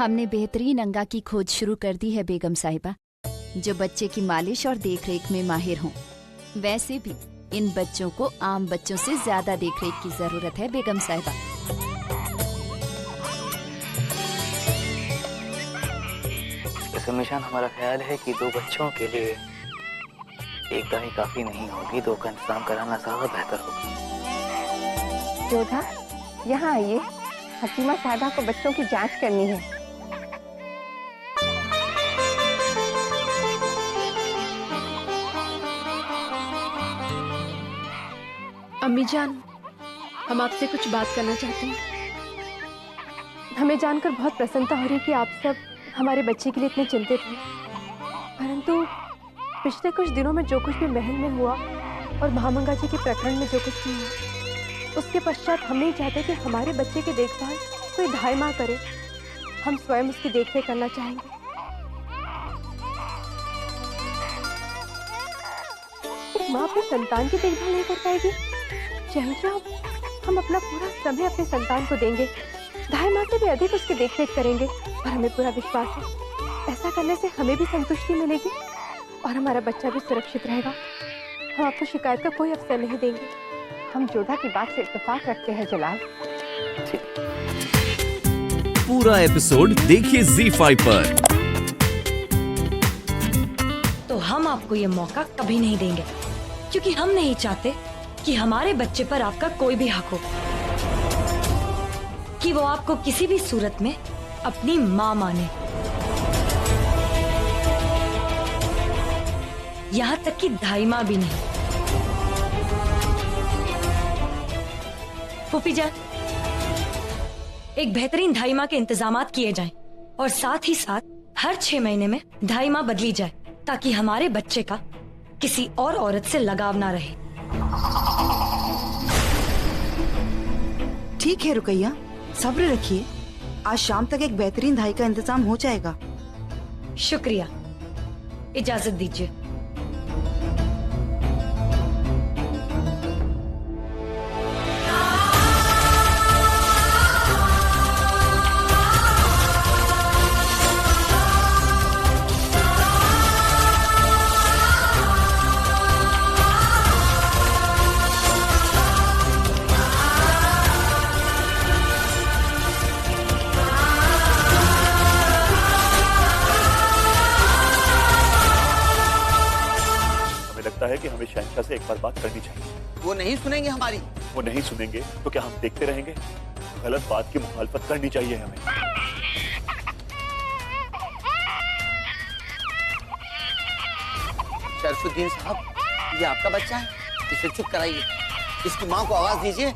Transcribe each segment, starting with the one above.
हमने बेहतरीन अंगा की खोज शुरू कर दी है बेगम साहिबा, जो बच्चे की मालिश और देखरेख में माहिर हों। वैसे भी इन बच्चों को आम बच्चों से ज्यादा देखरेख की जरूरत है बेगम साहिबा। मिशान, हमारा ख्याल है कि 2 बच्चों के लिए एक दाई काफी नहीं होगी, 2 का इंतजाम कराना ज्यादा बेहतर होगा। जोधा, यहाँ आइए। हकीमा साहिबा को बच्चों की जांच करनी है। अम्मी जान, हम आपसे कुछ बात करना चाहते हैं। हमें जानकर बहुत प्रसन्नता हो रही है कि आप सब हमारे बच्चे के लिए इतने चिंतित हैं। परंतु पिछले कुछ दिनों में जो कुछ भी महल में हुआ और महामंगा जी के प्रकरण में जो कुछ भी हुआ, उसके पश्चात हम नहीं चाहते कि हमारे बच्चे की देखभाल कोई धाई माँ करे। हम स्वयं उसकी देखरेख करना चाहेंगे। एक माँ अपने संतान की देखभाल नहीं कर पाएगी? शहंशाह, हम अपना पूरा समय अपने संतान को देंगे, धाई माँ से भी अधिक उसकी देखरेख करेंगे। और हमें पूरा विश्वास है ऐसा करने से हमें भी संतुष्टि मिलेगी और हमारा बच्चा भी सुरक्षित रहेगा। हम आपको शिकायत का कोई अवसर नहीं देंगे। हम जोधा की बात से इत्तेफाक रखते हैं जलाल। पूरा एपिसोड देखिए ZEE5 पर। तो हम आपको ये मौका कभी नहीं देंगे, क्योंकि हम नहीं चाहते कि हमारे बच्चे पर आपका कोई भी हक हो, कि वो आपको किसी भी सूरत में अपनी माँ माने। यहाँ तक कि धाई माँ भी नहीं। फूफी जान, एक बेहतरीन धाई माँ के इंतजामात किए जाएं और साथ ही साथ हर 6 महीने में धाई माँ बदली जाए, ताकि हमारे बच्चे का किसी और औरत से लगाव ना रहे। ठीक है रुकैया, सब्र रखिए। आज शाम तक एक बेहतरीन धाई का इंतजाम हो जाएगा। शुक्रिया, इजाजत दीजिए। है कि हमें शहंशाह से एक बार बात करनी चाहिए। वो नहीं सुनेंगे हमारी। वो नहीं सुनेंगे तो क्या हम देखते रहेंगे? गलत बात की मुखालफत करनी चाहिए हमें। शरफुद्दीन साहब, ये आपका बच्चा है, इसे चुप कराइए। इसकी माँ को आवाज दीजिए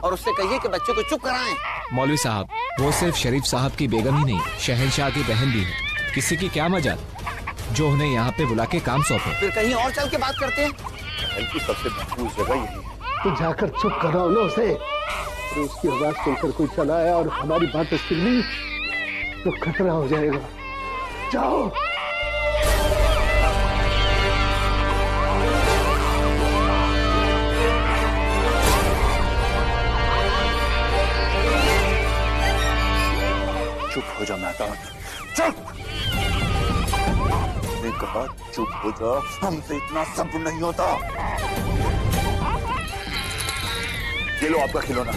और उससे कहिए कि बच्चे को चुप कराएं। मौलवी साहब, वो सिर्फ शरीफ साहब की बेगम ही नहीं, शहंशाह की बहन भी है। किसी की क्या मजाल जो उन्हें यहाँ पे बुला के काम सौंपे। फिर कहीं और चल के बात करते हैं। महल की सबसे महफूज जगह यही है। तो जाकर चुप कराओ ना उसे। तो उसकी आवाज सुनकर कोई चला आया और हमारी बात सुन ली तो खतरा हो जाएगा। जाओ। चुप हो जा मेहताब, चुप। मैंने कहा चुप हो जा, हमसे इतना सब्र नहीं होता। ये लो आपका खिलौना।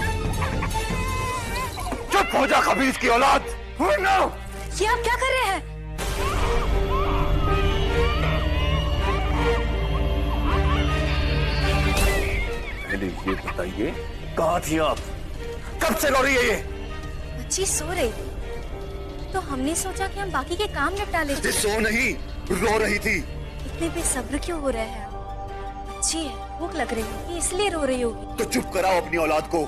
चुप हो जा खबीस की औलाद। ये आप क्या कर रहे हैं? पहले ये बताइए, कहाँ थी आप? कब से रो रही है ये? बच्ची सो रही थी तो हमने सोचा कि हम बाकी के काम निपटा लेते। सो नहीं, रो रही थी। इतने बेसब्र क्यों हो रहे हैं आप? बच्ची है, भूख लग रही होगी, इसलिए रो रही होगी। तो चुप कराओ अपनी औलाद को।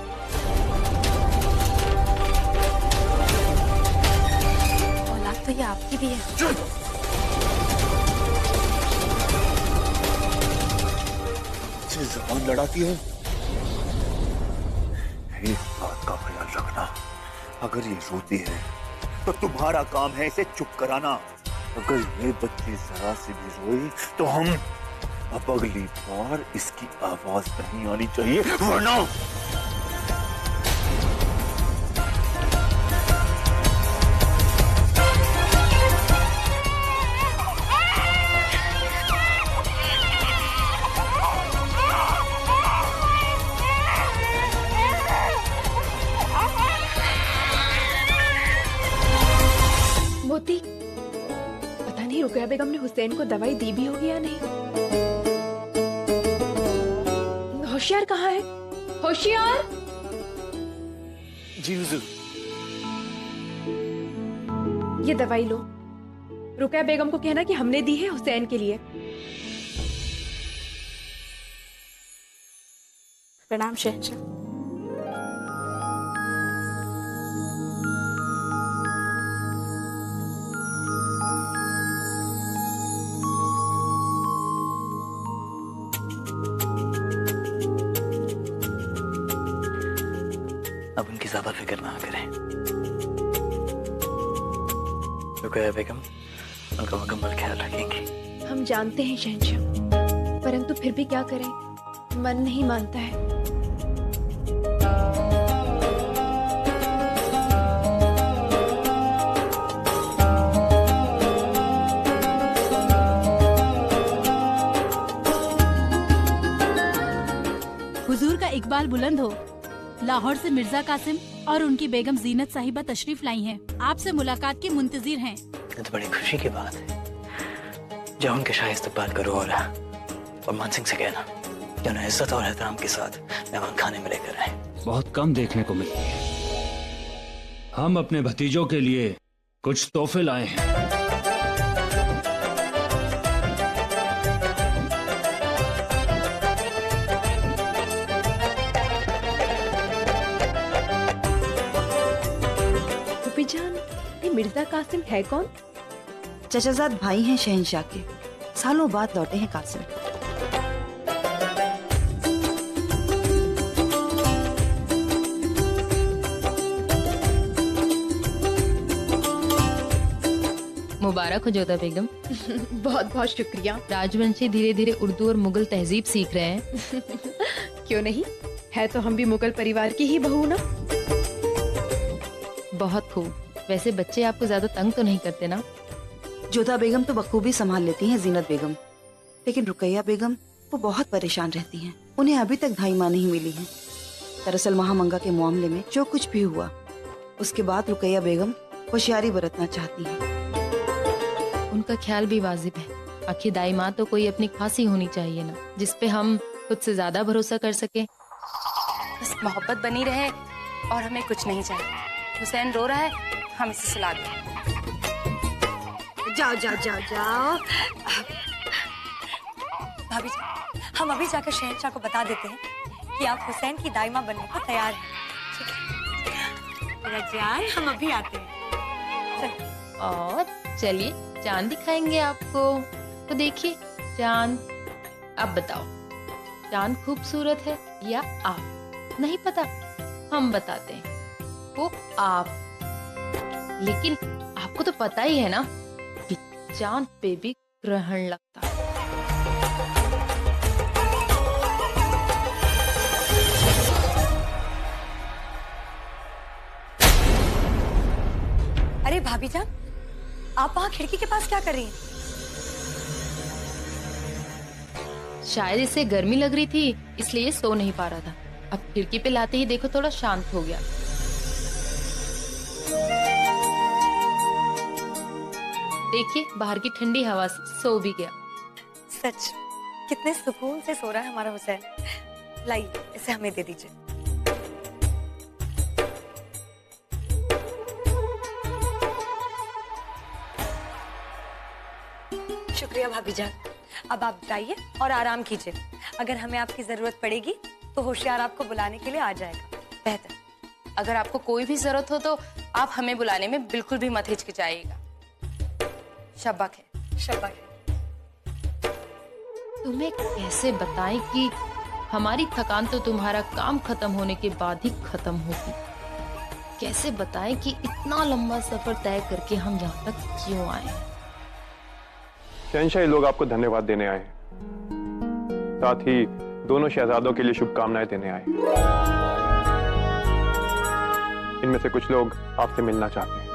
औलाद तो ये आपकी भी है। चुप। से ज़बान लड़ाती है। एक बात का ख्याल रखना, अगर ये रोती है तो तुम्हारा काम है इसे चुप कराना। अगर ये बच्ची जरा से भी रोई तो हम अब अगली बार इसकी आवाज नहीं आनी चाहिए, वरना रुकैया बेगम ने हुसैन को दवाई दी भी होगी या नहीं? होशियार कहाँ है? होशियार! जी हुजूर। ये दवाई लो। रुकैया बेगम को कहना कि हमने दी है हुसैन के लिए। प्रणाम शहंशाह। अब उनकी ज्यादा फिक्र ना करें। रुकैया बेगम उनका मुकम्मल ख्याल रखेंगी। हम जानते हैं शहंशाह, परंतु फिर भी क्या करें, मन नहीं मानता है। हुजूर का इकबाल बुलंद हो। लाहौर से मिर्जा कासिम और उनकी बेगम जीनत साहिबा तशरीफ लाई हैं। आपसे मुलाकात की मुंतजिर हैं। ये तो बड़ी खुशी की बात है। जाओ उनके शाही इस्तकबाल करो और मान सिंह से कहना कि उन्हें इज्जत और एहतराम के साथ मेहमान खाने में लेकर आए। बहुत कम देखने को मिलती है। हम अपने भतीजों के लिए कुछ तोहफे लाए हैं। मिर्जा कासिम है कौन? चचाजाद भाई हैं शहंशाह के। सालों बाद लौटे हैं कासिम। मुबारक हो जोधा बेगम। बहुत बहुत शुक्रिया। राजवंशी धीरे धीरे उर्दू और मुगल तहजीब सीख रहे हैं। क्यों नहीं, है तो हम भी मुगल परिवार की ही बहू ना। बहुत खूब। वैसे बच्चे आपको ज्यादा तंग तो नहीं करते ना? जोधा बेगम तो बखूबी संभाल लेती हैं जीनत बेगम, लेकिन रुकैया बेगम वो बहुत परेशान रहती हैं। उन्हें अभी तक धाई माँ नहीं मिली है। दरअसल महामंगा के मामले में जो कुछ भी हुआ, उसके बाद रुकैया बेगम होशियारी बरतना चाहती हैं। उनका ख्याल भी वाजिब है। आखिर दाई माँ तो कोई अपनी खासी होनी चाहिए ना, जिसपे हम खुद से ज्यादा भरोसा कर सके। बस मोहब्बत बनी रहे और हमें कुछ नहीं चाहिए। हुसैन रो रहा है, हम इसे सुला दें। जाओ जाओ जाओ जाओ। भाभी जी, हम अभी जाकर शहंशाह को बता देते हैं कि आप हुसैन की दाइमा बनने को तैयार हैं। ठीक है मेरा जान, हम अभी आते हैं। और चलिए चांद दिखाएंगे आपको। तो देखिए चांद, अब बताओ चांद खूबसूरत है या आप? नहीं पता, हम बताते हैं, वो आप। लेकिन आपको तो पता ही है ना कि चांद पे भी ग्रहण लगता है। अरे भाभी जान, आप वहाँ खिड़की के पास क्या कर रही हैं? शायद इसे गर्मी लग रही थी, इसलिए सो नहीं पा रहा था। अब खिड़की पे लाते ही देखो थोड़ा शांत हो गया। देखिए बाहर की ठंडी हवा से सो भी गया। सच कितने सुकून से सो रहा है हमारा हुसैन। लाइए इसे हमें दे दीजिए। शुक्रिया भाभी जान। अब आप जाइए और आराम कीजिए। अगर हमें आपकी जरूरत पड़ेगी तो होशियार आपको बुलाने के लिए आ जाएगा। बेहतर। अगर आपको कोई भी जरूरत हो तो आप हमें बुलाने में बिल्कुल भी मत हिचकिचाइएगा। शब्बक है। शब्बक है। तुम्हें कैसे बताएं कि हमारी थकान तो तुम्हारा काम खत्म होने के बाद ही खत्म होगी। कैसे बताएं कि इतना लंबा सफर तय करके हम यहाँ तक क्यों आए हैं। शहंशाह, ये लोग आपको धन्यवाद देने आए हैं, साथ ही दोनों शहजादों के लिए शुभकामनाएं देने आए। इनमें से कुछ लोग आपसे मिलना चाहते हैं।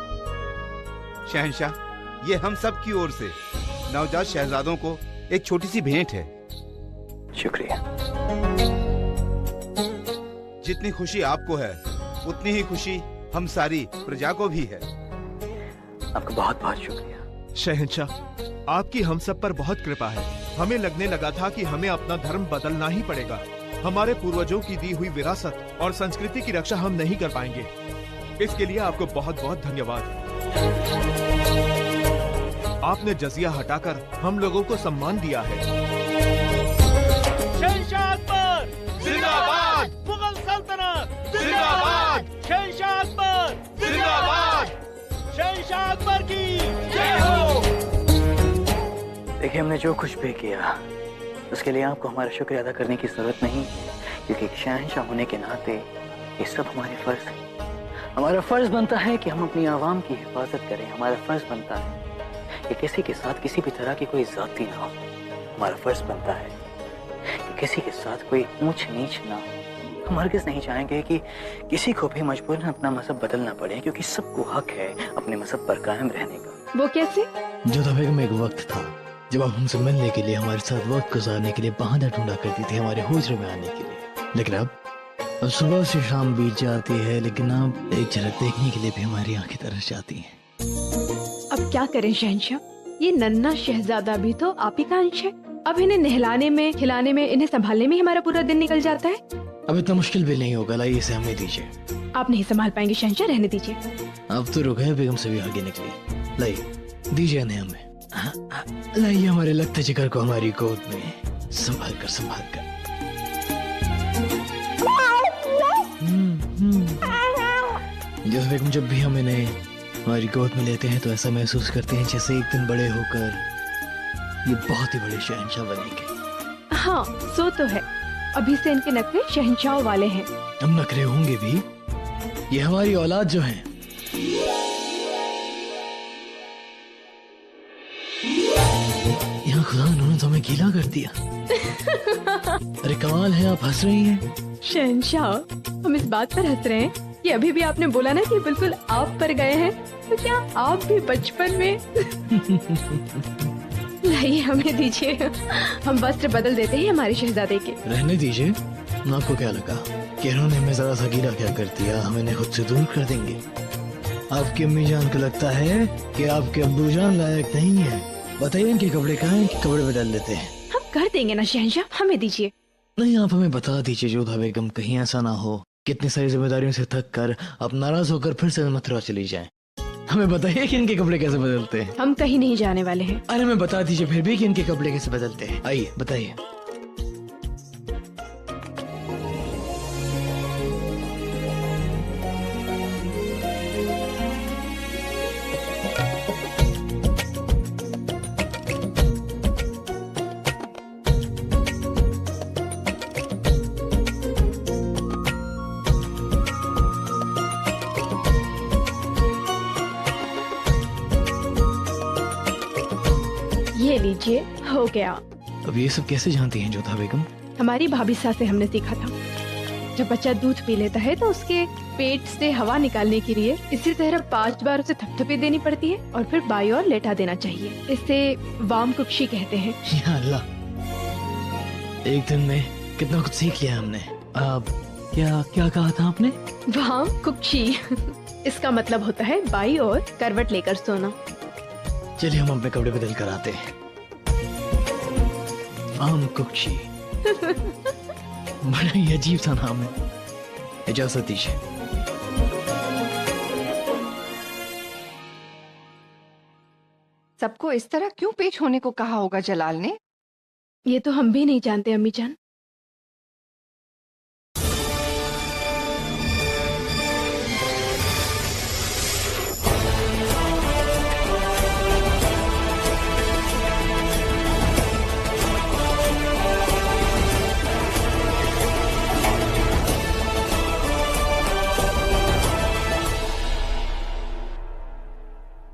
शहंशाह, ये हम सब की ओर से नवजात शहजादों को एक छोटी सी भेंट है। शुक्रिया। जितनी खुशी आपको है उतनी ही खुशी हम सारी प्रजा को भी है। आपका बहुत बहुत शुक्रिया। शहंशाह, आपकी हम सब पर बहुत कृपा है। हमें लगने लगा था कि हमें अपना धर्म बदलना ही पड़ेगा। हमारे पूर्वजों की दी हुई विरासत और संस्कृति की रक्षा हम नहीं कर पाएंगे। इसके लिए आपको बहुत बहुत धन्यवाद। आपने जजिया हटाकर हम लोगों को सम्मान दिया है। शहंशाह अकबर जिंदाबाद! मुगल सल्तनत जिंदाबाद! शहंशाह अकबर जिंदाबाद! शहंशाह अकबर की जय हो। देखिए, हमने जो कुछ भी किया उसके लिए आपको हमारा शुक्रिया अदा करने की जरूरत नहीं, क्योंकि एक शहंशाह होने के नाते ये सब हमारे फर्ज है। हमारा फर्ज बनता है कि हम अपनी आवाम की हिफाजत करें। हमारा फर्ज बनता है कि किसी के साथ किसी भी तरह की कोई जाती ना हो। हमारा फर्ज बनता है कि किसी के साथ कोई ऊंच नीच ना हो। हम हरगिज़ नहीं चाहेंगे कि किसी को भी मजबूरन अपना मजहब बदलना पड़े, क्योंकि सबको हक है अपने मजहब पर कायम रहने का। वो कैसे? जोधा बेगम, एक वक्त था जब आप हमसे मिलने के लिए, हमारे साथ वक्त गुजारने के लिए बहाना ढूंढा करती थी हमारे हुजरे में आने के लिए। लेकिन अब सुबह से शाम बीत जाती है, लेकिन अब एक झलक देखने के लिए भी हमारी आंखें तरस जाती हैं। अब क्या करें शहंशाह, ये नन्हा शहजादा भी तो आप ही का अंश है। अब इन्हें नहलाने में, खिलाने में, इन्हें संभालने में हमारा पूरा दिन निकल जाता है। अब इतना मुश्किल भी नहीं होगा, लाइए इसे हमें दीजिए। आप नहीं संभाल पाएंगे शहंशाह, रहने दीजिए। अब तो रुकया बेगम से भी आगे निकली। लाइए दीजिए इन्हें हमें। लाइए हमारे लगते जिगर को हमारी गोद में संभाल कर जोधा बेगम, जब भी हम इन्हें हमारी गोद में लेते हैं तो ऐसा महसूस करते हैं जैसे एक दिन बड़े होकर ये बहुत ही बड़े शहंशाह बनेंगे। हाँ, सो तो है। अभी से इनके नखरे शहंशाह वाले हैं। हम नखरे होंगे भी, ये हमारी औलाद जो है। यहाँ खुदा, उन्होंने तो हमें गीला कर दिया। अरे कमाल है, आप हंस रही हैं। शहंशाह, हम इस बात पर हंस रहे हैं कि अभी भी आपने बोला ना कि बिल्कुल आप पर गए हैं, तो क्या आप भी बचपन में? लाइए हमें दीजिए, हम वस्त्र बदल देते हैं हमारे शहजादे के। रहने दीजिए। आपको क्या लगा कि इन्होंने हमें जरा सा गीला क्या कर दिया, हम इन्हें खुद से दूर कर देंगे? आपकी अम्मी जान को लगता है कि आपके अब्बू जान लायक नहीं है। बताइए इनके कपड़े कहाँ हैं कि कपड़े बदल लेते हैं। हम कर देंगे ना शहंशाह, हमें दीजिए। नहीं, आप हमें बता दीजिए जोधा बेगम, कहीं ऐसा ना हो कितनी सारी जिम्मेदारियों से थक कर आप नाराज होकर फिर से मथुरा चली जाएं। हमें बताइए कि इनके कपड़े कैसे बदलते हैं। हम कहीं नहीं जाने वाले हैं। अरे हमें बता दीजिए फिर भी कि इनके कपड़े कैसे बदलते हैं। आइए बताइए। ये लीजिए, हो गया। अब ये सब कैसे जानती हैं जोधा बेगम? हमारी भाभी सास से हमने सीखा था। जब बच्चा दूध पी लेता है तो उसके पेट से हवा निकालने के लिए इसी तरह 5 बार उसे थपथपी देनी पड़ती है और फिर बाई ओर लेटा देना चाहिए। इसे वाम कुक्षी कहते हैं। या अल्लाह, एक दिन में कितना कुछ सीख लिया हमने। अब क्या क्या कहा था आपने? वाम कुक्षी इसका मतलब होता है बाई ओर करवट लेकर सोना। चलिए हम अपने कपड़े बदल कर आते हैं। वाम कुक्षी बड़ा ही अजीब सा नाम है। इजाजत दीजिए। सबको इस तरह क्यों पेश होने को कहा होगा जलाल ने? ये तो हम भी नहीं जानते अम्मी जान।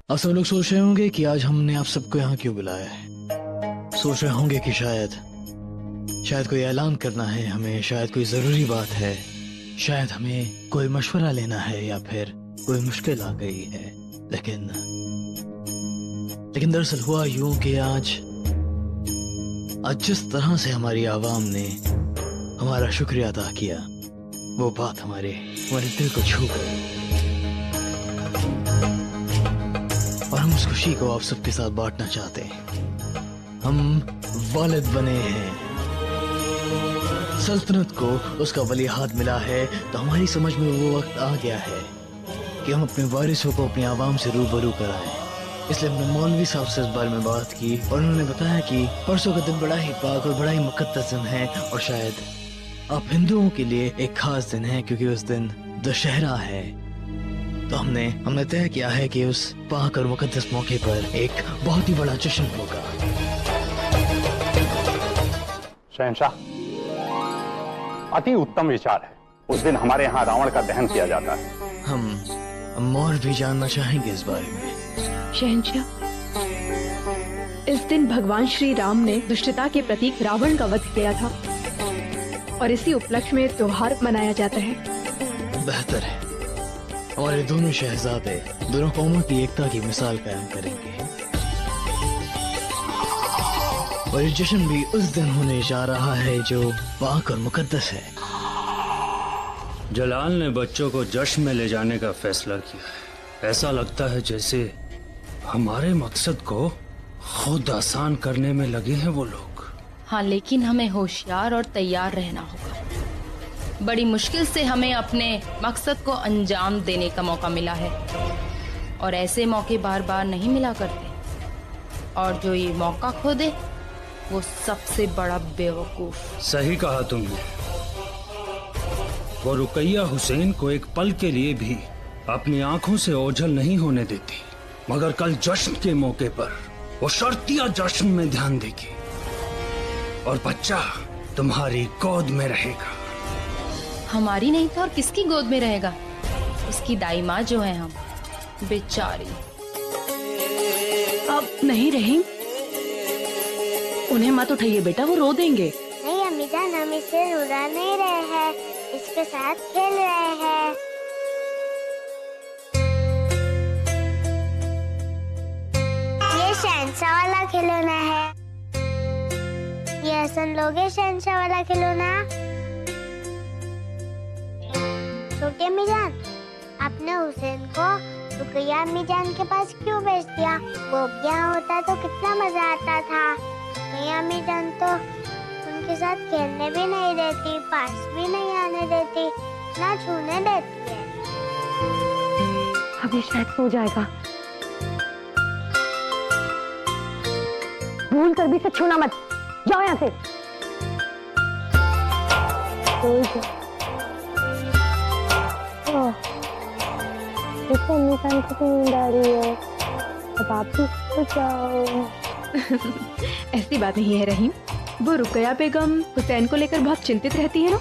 आप सब लोग सोच रहे होंगे कि आज हमने आप सबको यहाँ क्यों बुलाया है। सोच रहे होंगे कि शायद कोई ऐलान करना है हमें, शायद कोई जरूरी बात है, शायद हमें कोई मशवरा लेना है या फिर कोई मुश्किल आ गई है। लेकिन दरअसल हुआ यूं कि आज जिस तरह से हमारी आवाम ने हमारा शुक्रिया अदा किया, वो बात हमारे दिल को छू गई और हम उस खुशी खुशी को आप सबके साथ बांटना चाहते हैं। हम वालिद बने हैं, सल्तनत को उसका वलीहाद मिला है, तो हमारी समझ में वो वक्त आ गया है कि हम अपने वारिसों को अपनी आवाम से रूबरू कराएं। इसलिए हमने मौलवी साहब से इस बारे में बात की और उन्होंने बताया कि परसों का दिन बड़ा ही पाक और बड़ा ही मुकद्दस दिन है, और शायद आप हिंदुओं के लिए एक खास दिन है क्योंकि उस दिन दशहरा है। तो हमने तय किया है कि उस पाक और मुकद्दस मौके पर एक बहुत ही बड़ा जश्न होगा। शहंशाह, अति उत्तम विचार है। उस दिन हमारे यहाँ रावण का दहन किया जाता है। हम और भी जानना चाहेंगे इस बारे में। शहंशाह, इस दिन भगवान श्री राम ने दुष्टता के प्रतीक रावण का वध किया था और इसी उपलक्ष्य में त्योहार मनाया जाता है। बेहतर है, हमारे दोनों शहजादे दोनों कौमों की एकता की मिसाल कायम करेंगे और ये जश्न भी उस दिन होने जा रहा है जो पाक और मुकद्दस है। जलाल ने बच्चों को जश्न में ले जाने का फैसला किया। ऐसा लगता है जैसे हमारे मकसद को खुद आसान करने में लगे हैं वो लोग। हाँ, लेकिन हमें होशियार और तैयार रहना होगा। बड़ी मुश्किल से हमें अपने मकसद को अंजाम देने का मौका मिला है और ऐसे मौके बार बार नहीं मिला करते, और जो ये मौका खो दे वो सबसे बड़ा बेवकूफ। सही कहा तुमने। वो रुकैया हुसैन को एक पल के लिए भी अपनी आंखों से ओझल नहीं होने देती, मगर कल जश्न के मौके पर वो शर्तिया जश्न में ध्यान देगी और बच्चा तुम्हारी गोद में रहेगा। हमारी नहीं तो और किसकी गोद में रहेगा? उसकी दाई माँ जो है हम, बेचारी। अब नहीं रहीम, उन्हें मत उठाइए बेटा, वो रो देंगे। नहीं अम्मी जान, हम इसे रुला नहीं रहे हैं, इसके साथ खेल रहे हैं। ये शहंशाह वाला खिलौना है। ये हसन लोगे शहंशाह वाला खिलौना। छोटी अम्मी जान, आपने हुसैन को रुकैया अम्मी जान के पास क्यों भेज दिया? वो भी यहाँ होता तो कितना मजा आता था। रुकैया अम्मी जान तो उनके साथ खेलने भी नहीं देती, पास भी नहीं आने देती, ना छूने देती है। अभी शायद सो जाएगा। भूल कर भी इसे छूना मत, जाओ यहाँ से। सो जाओ। देखो अम्मी जान को नींद आ रही है, अब आप भी सो जाओ। ऐसी बात नहीं है रहीम, वो रुकैया बेगम हुसैन को लेकर बहुत चिंतित रहती है ना,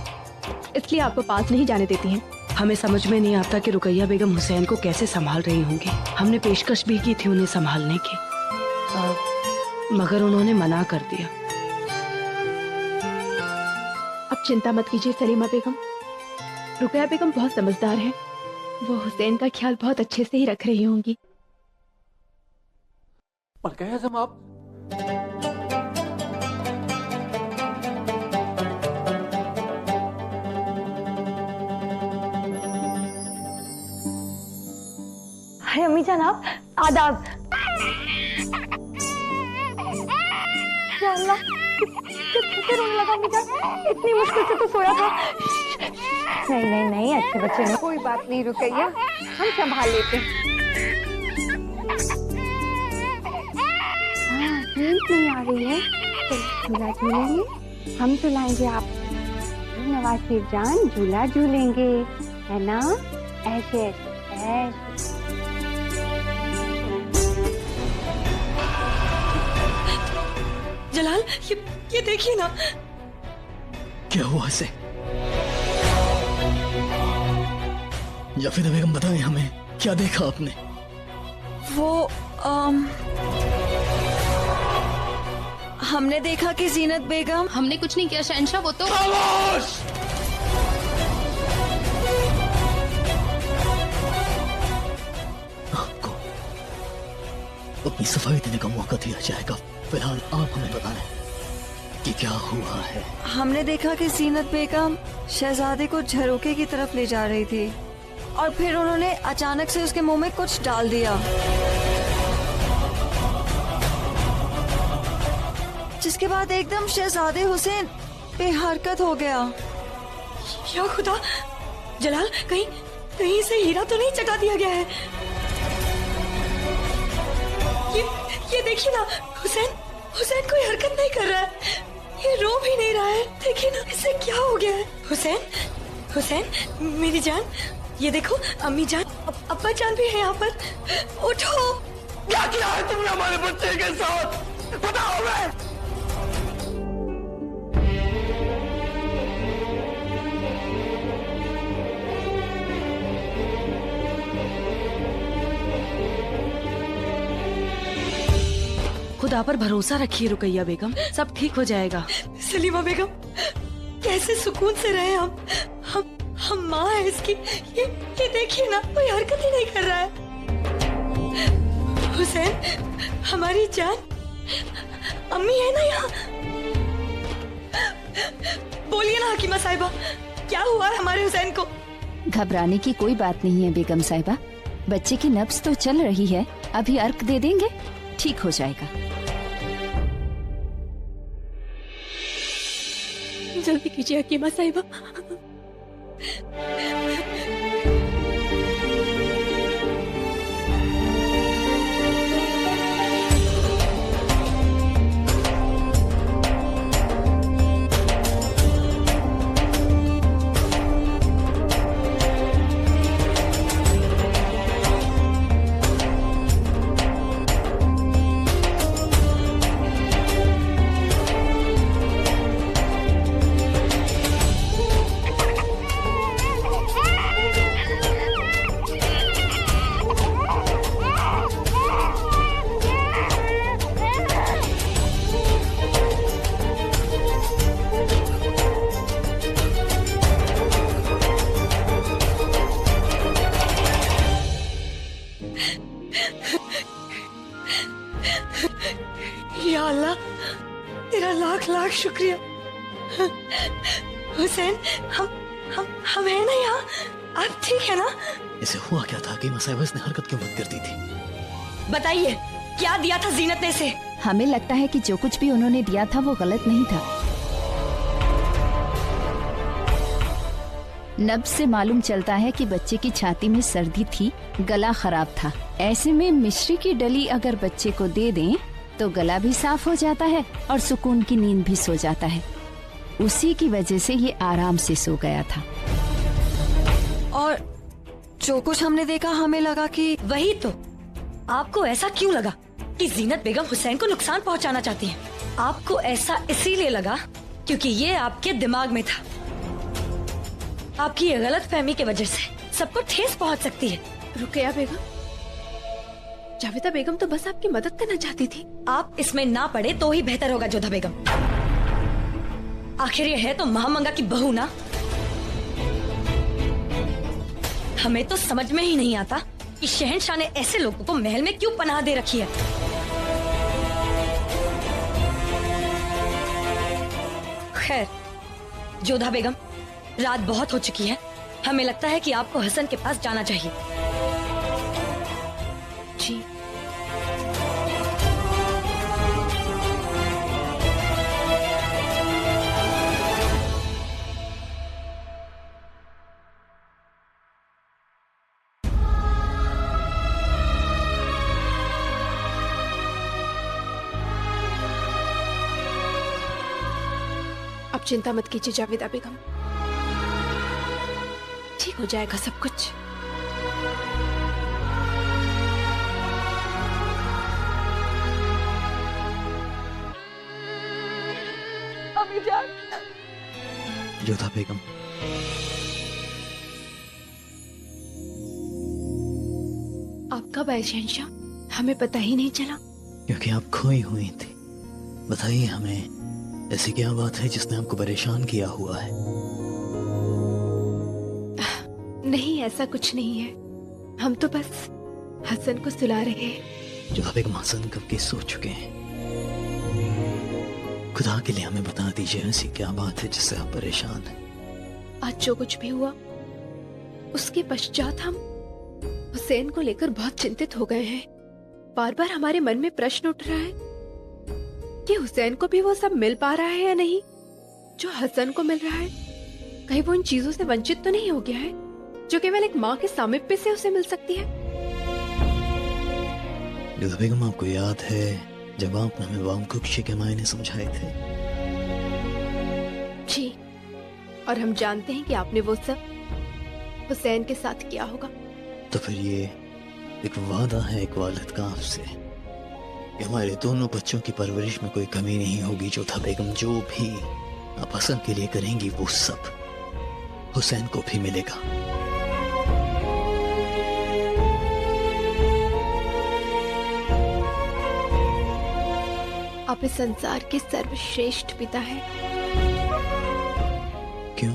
इसलिए आपको पास नहीं जाने देती हैं। हमें समझ में नहीं आता कि रुकैया बेगम हुसैन को कैसे संभाल रही होंगी। हमने पेशकश भी की थी उन्हें संभालने की, मगर उन्होंने मना कर दिया। अब चिंता मत कीजिए सलीमा बेगम, रुकैया बेगम बहुत समझदार हैं, वो हुसैन का ख्याल बहुत अच्छे से ही रख रही होंगी। मलका आज़म आप हाय अम्मी जान, आप आदाब। या अल्लाह, किससे रोने लगा अम्मी जान? इतनी मुश्किल से तो सोया था। नहीं अच्छे बच्चे हैं। कोई बात नहीं रुकैया, हम संभाल लेते हैं। हाँ, नींद नहीं आ रही है, झूला झूलेंगे, हम झुलाएंगे आप। नवाज़ जान झूला झूलेंगे, है ना? ऐसे ऐसे। जलाल, ये देखिए ना। क्या हुआ इसे? जाफिदा बेगम बताएं हमें, क्या देखा आपने? वो हमने देखा कि जीनत बेगम। हमने कुछ नहीं किया शहंशाह, वो तो आपको अपनी सफाई देने का मौका दिया जाएगा। फिलहाल आप हमें बताएं कि क्या हुआ है। हमने देखा कि जीनत बेगम शहजादे को झरोके की तरफ ले जा रही थी और फिर उन्होंने अचानक से उसके मुंह में कुछ डाल दिया। जिसके बाद एकदम शहजादे हुसैन बेहरकत हो गया। या खुदा, जलाल कहीं कहीं से हीरा तो नहीं चटा दिया गया है। ये देखिए ना, हुसैन कोई हरकत नहीं कर रहा है, ये रो भी नहीं रहा है। देखिए ना इसे क्या हो गया है। हुसैन मेरी जान, ये देखो अम्मी जान, अब्बा जान भी है यहाँ पर। उठो। क्या किया है तुमने हमारे बच्चे के साथ, बताओ। मैं खुदा पर भरोसा रखिए रुकैया बेगम, सब ठीक हो जाएगा। सलीमा बेगम, कैसे सुकून से रहे हम माँ है इसकी। ये देखिए ना, कोई हरकत ही नहीं कर रहा है। हुसैन, हमारी जान, अम्मी है ना यहाँ? बोलिए ना हकीमा साहिबा, क्या हुआ है हमारे हुसैन को? घबराने की कोई बात नहीं है बेगम साहिबा, बच्चे की नब्ज तो चल रही है, अभी अर्क दे देंगे, ठीक हो जाएगा। जल्दी कीजिए हकीमा साहिबा। या अल्लाह, तेरा लाख लाख शुक्रिया। हुसैन, हम है ना यहाँ? आप ठीक है ना? इसे हुआ क्या था कि मसाइबा इसने हरकत क्यों बंद कर दी थी? बताइए, क्या दिया था जीनत ने इसे? हमें लगता है कि जो कुछ भी उन्होंने दिया था वो गलत नहीं था। नब्ज से मालूम चलता है कि बच्चे की छाती में सर्दी थी, गला खराब था। ऐसे में मिश्री की डली अगर बच्चे को दे दें तो गला भी साफ हो जाता है और सुकून की नींद भी सो जाता है। उसी की वजह से ये आराम से सो गया था। और जो कुछ हमने देखा हमें लगा कि वही तो, आपको ऐसा क्यों लगा कि जीनत बेगम हुसैन को नुकसान पहुंचाना चाहती है? आपको ऐसा इसीलिए लगा क्योंकि ये आपके दिमाग में था। आपकी ये गलत फहमी की वजह से सबको ठेस पहुंच सकती है। रुकैया बेगम, जावेदा बेगम तो बस आपकी मदद करना चाहती थी। आप इसमें ना पड़े तो ही बेहतर होगा जोधा बेगम। आखिर ये है तो महामंगा की बहू ना। हमें तो समझ में ही नहीं आता कि शहंशाह ने ऐसे लोगों को महल में क्यों पनाह दे रखी है। खैर जोधा बेगम, रात बहुत हो चुकी है, हमें लगता है कि आपको हसन के पास जाना चाहिए। जी। अब चिंता मत कीजिए जावेदा बेगम, ठीक हो जाएगा सब कुछ। अम्मी जान। जोधा बेगम, आप कब आए शहंशाह? हमें पता ही नहीं चला। क्योंकि आप खोई हुई थी। बताइए हमें, ऐसी क्या बात है जिसने आपको परेशान किया हुआ है? नहीं, ऐसा कुछ नहीं है, हम तो बस हसन को सुला रहे हैं। जोधा बेगम, हसन कब के सो चुके हैं। खुदा के लिए हमें बता दीजिए, ऐसी क्या बात है जिससे आप परेशान हैं? आज जो कुछ भी हुआ उसके पश्चात हम हुसैन को लेकर बहुत चिंतित हो गए हैं। बार बार हमारे मन में प्रश्न उठ रहा है कि हुसैन को भी वो सब मिल पा रहा है या नहीं जो हसन को मिल रहा है। कहीं वो इन चीजों से वंचित तो नहीं हो गया है जो केवल एक माँ के सामिप्य से उसे मिल सकती है। युद्ध बेगम, आपको याद है जब आपने हमें वामकुक्षी के मायने समझाए थे? जी, और हम जानते हैं कि आपने वो सब हुसैन के साथ किया होगा। तो फिर ये एक वादा है एक वालिद का आपसे कि हमारे दोनों बच्चों की परवरिश में कोई कमी नहीं होगी। जोधा बेगम, जो भी आप हसन के लिए करेंगी वो सब हुसैन को भी मिलेगा। आप इस संसार के सर्वश्रेष्ठ पिता हैं। क्यों?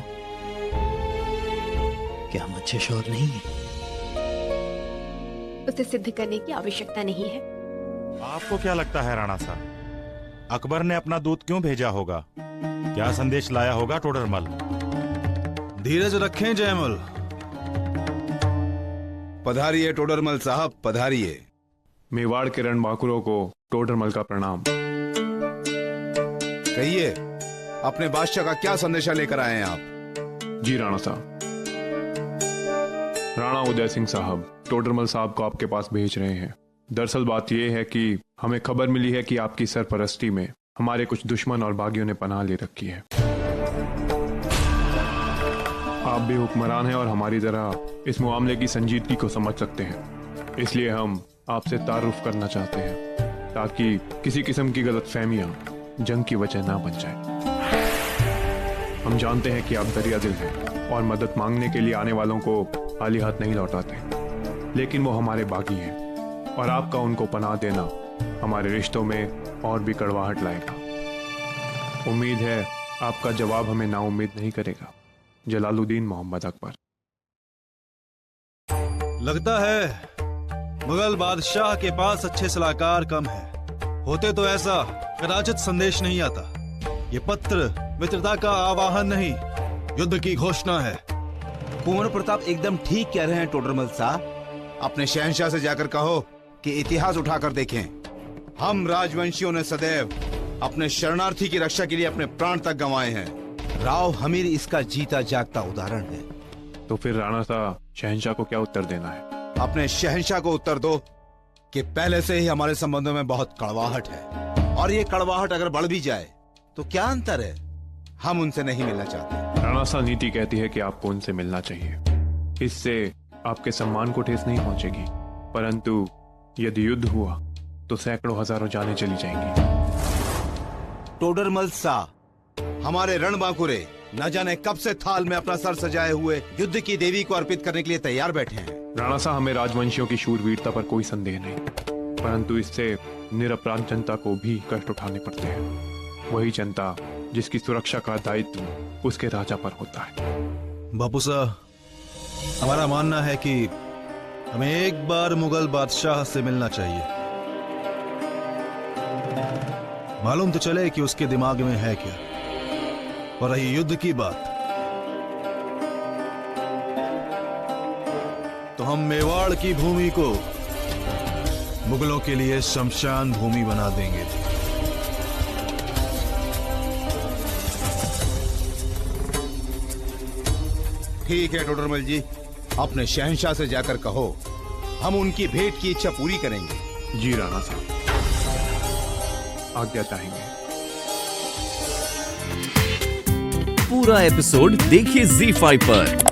क्या हम अच्छे शौहर नहीं हैं? उसे सिद्ध करने की आवश्यकता नहीं है। आपको क्या लगता है राणा साहब, अकबर ने अपना दूत क्यों भेजा होगा? क्या संदेश लाया होगा टोडरमल? धीरज रखें जयमल। पधारिए टोडरमल साहब, पधारिए। मेवाड़ के रणबांकुरों को टोडरमल का प्रणाम। कहिए, अपने बादशाह का क्या संदेशा लेकर आए हैं आप? जी राणा साहब, राणा उदय सिंह साहब टोडरमल साहब को आपके पास भेज रहे हैं। दरअसल बात यह है कि हमें खबर मिली है कि आपकी सरपरस्ती में हमारे कुछ दुश्मन और बागियों ने पनाह ले रखी है। आप भी हुक्मरान हैं और हमारी तरह इस मामले की संजीदगी को समझ सकते हैं, इसलिए हम आपसे तारुफ करना चाहते हैं ताकि किसी किस्म की गलतफहमियां जंग की वजह ना बन जाए। हम जानते हैं कि आप दरिया दिल हैं और मदद मांगने के लिए आने वालों को खाली हाथ नहीं लौटाते, लेकिन वो हमारे बागी हैं और आपका उनको पनाह देना हमारे रिश्तों में और भी कड़वाहट लाएगा। उम्मीद है आपका जवाब हमें नाउम्मीद नहीं करेगा। जलालुद्दीन मोहम्मद अकबर। लगता है मुगल बादशाह के पास अच्छे सलाहकार कम है। होते तो ऐसा कदाचित संदेश नहीं आता। ये पत्र मित्रता का आवाहन नहीं, युद्ध की घोषणा है। कुंवर प्रताप एकदम ठीक कह रहे हैं टोडरमल साहब। अपने शहंशाह से जाकर कहो कि इतिहास उठाकर देखें। हम राजवंशियों ने सदैव अपने शरणार्थी की रक्षा के लिए अपने प्राण तक गंवाए हैं। राव हमीर इसका जीता जागता उदाहरण है। तो फिर राणा साहब, शहंशाह को क्या उत्तर देना है? अपने शहंशाह को उत्तर दो कि पहले से ही हमारे संबंधों में बहुत कड़वाहट है, और ये कड़वाहट अगर बढ़ भी जाए तो क्या अंतर है, हम उनसे नहीं मिलना चाहते। राणा साहब, नीति कहती है कि आपको उनसे मिलना चाहिए। इससे आपके सम्मान को ठेस नहीं पहुंचेगी, परंतु यदि युद्ध हुआ तो सैकड़ों हजारों जानें चली जाएंगी। टोडरमल साहब, हमारे रणबांकुरे न जाने कब से थाल में अपना सर सजाए हुए युद्ध की देवी को अर्पित करने के लिए तैयार बैठे हैं। राणा साहब, हमें राजवंशियों की शूरवीरता पर कोई संदेह नहीं, परंतु इससे निरपराध जनता को भी कष्ट उठाने पड़ते हैं। वही जनता जिसकी सुरक्षा का दायित्व उसके राजा पर होता है। बापू साहब, हमारा मानना है कि हमें एक बार मुगल बादशाह से मिलना चाहिए। मालूम तो चले कि उसके दिमाग में है क्या। और रही युद्ध की बात, तो हम मेवाड़ की भूमि को मुगलों के लिए शमशान भूमि बना देंगे। ठीक है टोडरमल जी, अपने शहंशाह से जाकर कहो हम उनकी भेंट की इच्छा पूरी करेंगे। जी राणा साहब, आज्ञा चाहेंगे। पूरा एपिसोड देखिए ZEE5 पर।